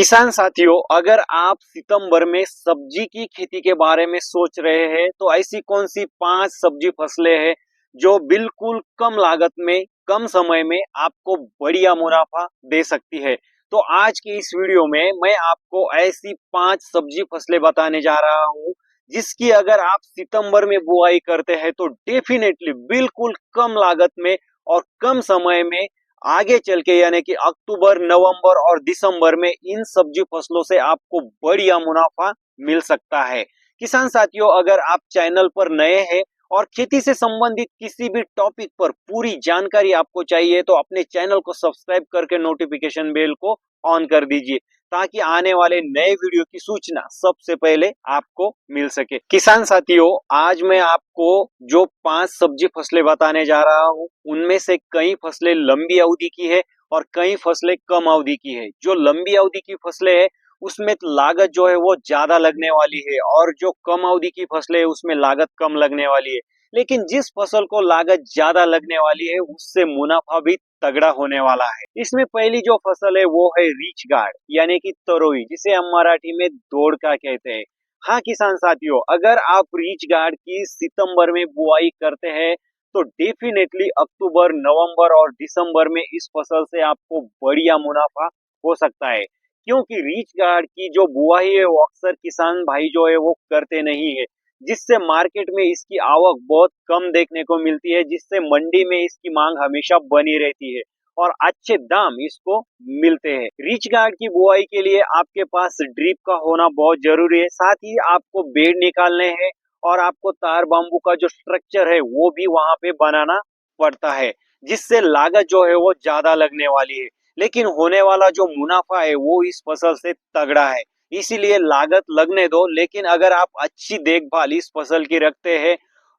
किसान साथियों, अगर आप सितंबर में सब्जी की खेती के बारे में सोच रहे हैं तो ऐसी कौन सी 5 सब्जी फसलें हैं जो बिल्कुल कम लागत में कम समय में आपको बढ़िया मुनाफा दे सकती है। तो आज की इस वीडियो में मैं आपको ऐसी 5 सब्जी फसलें बताने जा रहा हूँ जिसकी अगर आप सितंबर में बुआई करते हैं तो डेफिनेटली बिल्कुल कम लागत में और कम समय में आगे चल के यानी कि अक्टूबर, नवंबर और दिसंबर में इन सब्जी फसलों से आपको बढ़िया मुनाफा मिल सकता है। किसान साथियों, अगर आप चैनल पर नए हैं और खेती से संबंधित किसी भी टॉपिक पर पूरी जानकारी आपको चाहिए तो अपने चैनल को सब्सक्राइब करके नोटिफिकेशन बेल को ऑन कर दीजिए ताकि आने वाले नए वीडियो की सूचना सबसे पहले आपको मिल सके। किसान साथियों, आज मैं आपको जो 5 सब्जी फसलें बताने जा रहा हूँ उनमें से कई फसलें लंबी अवधि की है और कई फसलें कम अवधि की है। जो लंबी अवधि की फसलें है उसमें लागत जो है वो ज्यादा लगने वाली है और जो कम अवधि की फसलें है उसमें लागत कम लगने वाली है। लेकिन जिस फसल को लागत ज्यादा लगने वाली है उससे मुनाफा भी तगड़ा होने वाला है। इसमें पहली जो फसल है वो है रीच गार्ड यानी कि तरोई, जिसे हम मराठी में दोड़का कहते हैं। हाँ किसान साथियों, अगर आप रीच गार्ड की सितंबर में बुआई करते हैं तो डेफिनेटली अक्टूबर, नवंबर और दिसंबर में इस फसल से आपको बढ़िया मुनाफा हो सकता है। क्योंकि रीच गार्ड की जो बुआई है वो अक्सर किसान भाई जो है वो करते नहीं है, जिससे मार्केट में इसकी आवक बहुत कम देखने को मिलती है, जिससे मंडी में इसकी मांग हमेशा बनी रहती है और अच्छे दाम इसको मिलते हैं। रिच गार्ड की बुआई के लिए आपके पास ड्रिप का होना बहुत जरूरी है, साथ ही आपको बेड निकालने हैं और आपको तार बांबू का जो स्ट्रक्चर है वो भी वहां पे बनाना पड़ता है, जिससे लागत जो है वो ज्यादा लगने वाली है। लेकिन होने वाला जो मुनाफा है वो इस फसल से तगड़ा है। इसीलिए लागत लगने दो, लेकिन अगर आप अच्छी देखभाल इस फसल की रखते हैं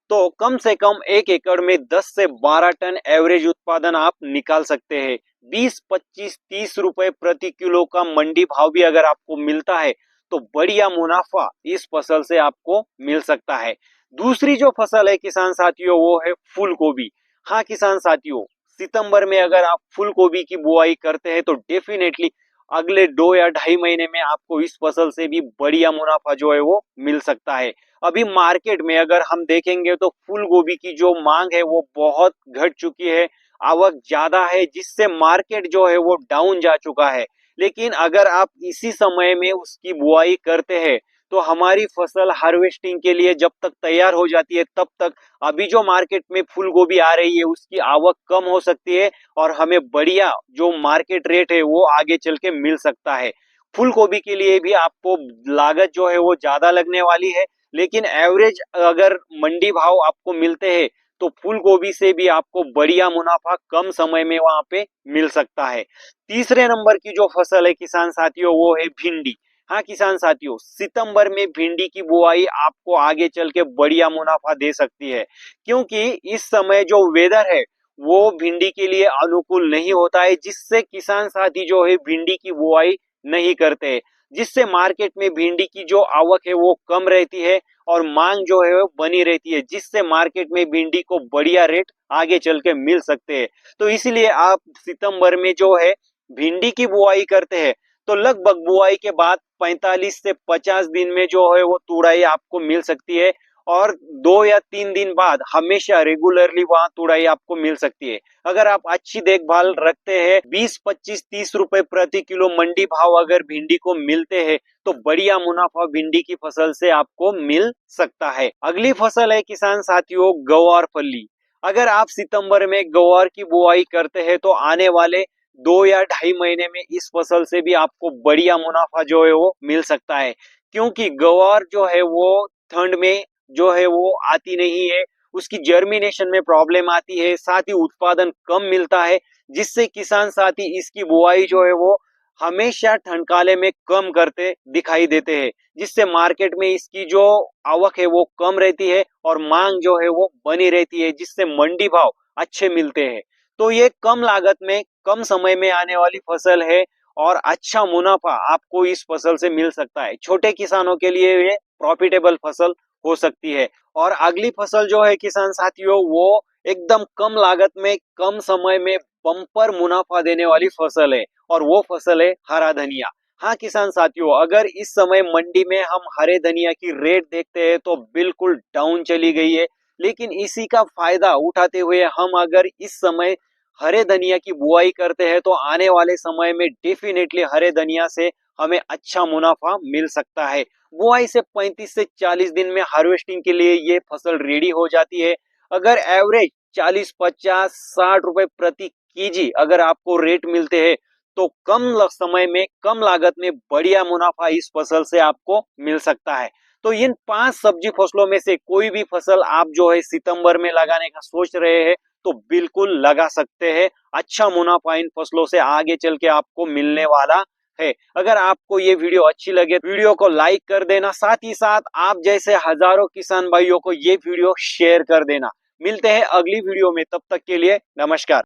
तो कम से कम 1 एकड़ में 10 से 12 टन एवरेज उत्पादन आप निकाल सकते हैं। 20, 25, 30 रुपए प्रति किलो का मंडी भाव भी अगर आपको मिलता है तो बढ़िया मुनाफा इस फसल से आपको मिल सकता है। दूसरी जो फसल है किसान साथियों वो है फूल गोभी। हाँ किसान साथियों, सितंबर में अगर आप फूल गोभी की बुआई करते हैं तो डेफिनेटली अगले 2 या ढाई महीने में आपको इस फसल से भी बढ़िया मुनाफा जो है वो मिल सकता है। अभी मार्केट में अगर हम देखेंगे तो फूल गोभी की जो मांग है वो बहुत घट चुकी है, आवक ज्यादा है, जिससे मार्केट जो है वो डाउन जा चुका है। लेकिन अगर आप इसी समय में उसकी बुआई करते हैं तो हमारी फसल हार्वेस्टिंग के लिए जब तक तैयार हो जाती है तब तक अभी जो मार्केट में फूल गोभी आ रही है उसकी आवक कम हो सकती है और हमें बढ़िया जो मार्केट रेट है वो आगे चल के मिल सकता है। फूल गोभी के लिए भी आपको लागत जो है वो ज्यादा लगने वाली है, लेकिन एवरेज अगर मंडी भाव आपको मिलते हैं तो फूल गोभी से भी आपको बढ़िया मुनाफा कम समय में वहां पे मिल सकता है। तीसरे नंबर की जो फसल है किसान साथियों वो है भिंडी। हाँ किसान साथियों, सितंबर में भिंडी की बुआई आपको आगे चल के बढ़िया मुनाफा दे सकती है, क्योंकि इस समय जो वेदर है वो भिंडी के लिए अनुकूल नहीं होता है, जिससे किसान साथी जो है भिंडी की बुआई नहीं करते, जिससे मार्केट में भिंडी की जो आवक है वो कम रहती है और मांग जो है वो बनी रहती है, जिससे मार्केट में भिंडी को बढ़िया रेट आगे चल के मिल सकते हैं। तो इसलिए आप सितंबर में जो है भिंडी की बुआई करते हैं तो लगभग बुआई के बाद 45 से 50 दिन में जो है वो तुड़ाई आपको मिल सकती है और 2 या 3 दिन बाद हमेशा रेगुलरली वहां तुड़ाई आपको मिल सकती है। अगर आप अच्छी देखभाल रखते हैं, 20, 25, 30 रुपए प्रति किलो मंडी भाव अगर भिंडी को मिलते हैं तो बढ़िया मुनाफा भिंडी की फसल से आपको मिल सकता है। अगली फसल है किसान साथियों गवार फली। अगर आप सितंबर में गवार की बुआई करते हैं तो आने वाले 2 या ढाई महीने में इस फसल से भी आपको बढ़िया मुनाफा जो है वो मिल सकता है, क्योंकि गवार जो है वो ठंड में जो है वो आती नहीं है, उसकी जर्मिनेशन में प्रॉब्लम आती है, साथ ही उत्पादन कम मिलता है, जिससे किसान साथी इसकी बुआई जो है वो हमेशा ठंडकाले में कम करते दिखाई देते हैं, जिससे मार्केट में इसकी जो आवक है वो कम रहती है और मांग जो है वो बनी रहती है, जिससे मंडी भाव अच्छे मिलते हैं। तो ये कम लागत में कम समय में आने वाली फसल है और अच्छा मुनाफा आपको इस फसल से मिल सकता है। छोटे किसानों के लिए ये प्रॉफिटेबल फसल हो सकती है। और अगली फसल जो है किसान साथियों वो एकदम कम लागत में कम समय में बम्पर मुनाफा देने वाली फसल है और वो फसल है हरा धनिया। हाँ किसान साथियों, अगर इस समय मंडी में हम हरे धनिया की रेट देखते हैं तो बिल्कुल डाउन चली गई है। लेकिन इसी का फायदा उठाते हुए हम अगर इस समय हरे धनिया की बुआई करते हैं तो आने वाले समय में डेफिनेटली हरे धनिया से हमें अच्छा मुनाफा मिल सकता है। बुआई से 35 से 40 दिन में हार्वेस्टिंग के लिए ये फसल रेडी हो जाती है। अगर एवरेज 40, 50, 60 रुपए प्रति केजी अगर आपको रेट मिलते हैं तो समय में कम लागत में बढ़िया मुनाफा इस फसल से आपको मिल सकता है। तो इन 5 सब्जी फसलों में से कोई भी फसल आप जो है सितंबर में लगाने का सोच रहे हैं तो बिल्कुल लगा सकते हैं। अच्छा मुनाफा इन फसलों से आगे चल के आपको मिलने वाला है। अगर आपको ये वीडियो अच्छी लगे वीडियो को लाइक कर देना, साथ ही साथ आप जैसे हजारों किसान भाइयों को ये वीडियो शेयर कर देना। मिलते हैं अगली वीडियो में, तब तक के लिए नमस्कार।